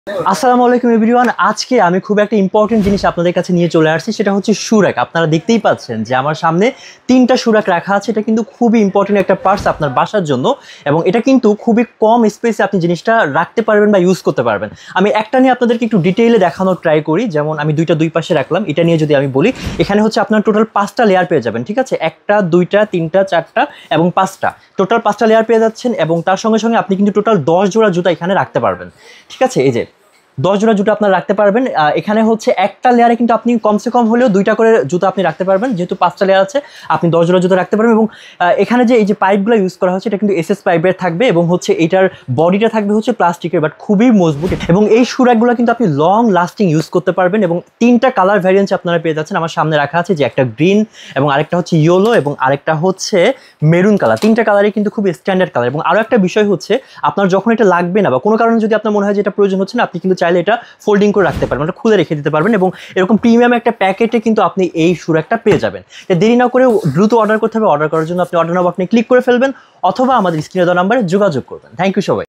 আসসালামু আলাইকুম এভরিওয়ান। আজকে আমি খুব একটা ইম্পর্টেন্ট জিনিস আপনাদের কাছে নিয়ে চলে আসছি, সেটা হচ্ছে শু র‍্যাক। আপনারা দেখতেই পাচ্ছেন যে আমার সামনে 3টা শু র‍্যাক রাখা আছে। এটা কিন্তু খুবই ইম্পর্টেন্ট একটা পার্টস আপনার বাসার জন্য, এবং এটা কিন্তু খুবই কম স্পেসে আপনি জিনিসটা রাখতে পারবেন বা ইউজ করতে পারবেন। আমি একটা নিয়ে আপনাদেরকে একটু ডিটেইলে দেখানোর ট্রাই করি। যেমন আমি দুই পাশে রাখলাম, এটা নিয়ে যদি আমি বলি, এখানে হচ্ছে আপনার টোটাল 5টা লেয়ার পেয়ে যাবেন। ঠিক আছে, 1টা 2টা 3টা 4টা এবং 5টা, টোটাল 5টা লেয়ার পেয়ে যাচ্ছেন। এবং তার সঙ্গে সঙ্গে আপনি কিন্তু টোটাল 10 জোড়া জুতা এখানে রাখতে পারবেন। ঠিক আছে, এই যে 10 জোড়া জুতা আপনারা রাখতে পারবেন। এখানে হচ্ছে একটা লেয়ারে কিন্তু আপনি কমসে কম হলেও 2টা করে জুতা আপনি রাখতে পারবেন। যেহেতু 5টা লেয়ার আছে, আপনি 10 জোড়া জুতা রাখতে পারবেন। এবং এখানে যে এই যে পাইপগুলো ইউজ করা হচ্ছে, এটা কিন্তু এসএস পাইপের থাকবে, এবং হচ্ছে এটার বডিটা থাকবে হচ্ছে প্লাস্টিকের, বাট খুবই মজবুত। এবং এই শু র‍্যাকগুলো কিন্তু আপনি লং লাস্টিং ইউজ করতে পারবেন। এবং 3টা কালার ভ্যারিয়েন্টস আপনারা পেয়ে যাচ্ছেন। আমার সামনে রাখা আছে যে একটা গ্রিন, এবং আরেকটা হচ্ছে ইয়েলো, এবং আরেকটা হচ্ছে মেরুন কালার। 3টা কালারই কিন্তু খুব স্ট্যান্ডার্ড কালার। এবং আরও একটা বিষয় হচ্ছে, আপনার যখন এটা লাগবে না বা কোনো কারণে যদি আপনার মনে হয় যে এটা প্রয়োজন হচ্ছে না, আপনি কিন্তু চাইলে এটা ফোল্ডিং করে রাখতে পারবেন, এটা খুলে রেখে দিতে পারবেন। এবং এরকম প্রিমিয়াম একটা প্যাকেটে কিন্তু আপনি এই শু র‍্যাকটা পেয়ে যাবেন। দেরি না করে দ্রুত অর্ডার করতে হবে। অর্ডার করার জন্য আপনি অর্ডার নাও আপনি ক্লিক করে ফেলবেন, অথবা আমাদের স্ক্রিনে দেওয়া নাম্বারে যোগাযোগ করবেন। থ্যাংক ইউ সবাই।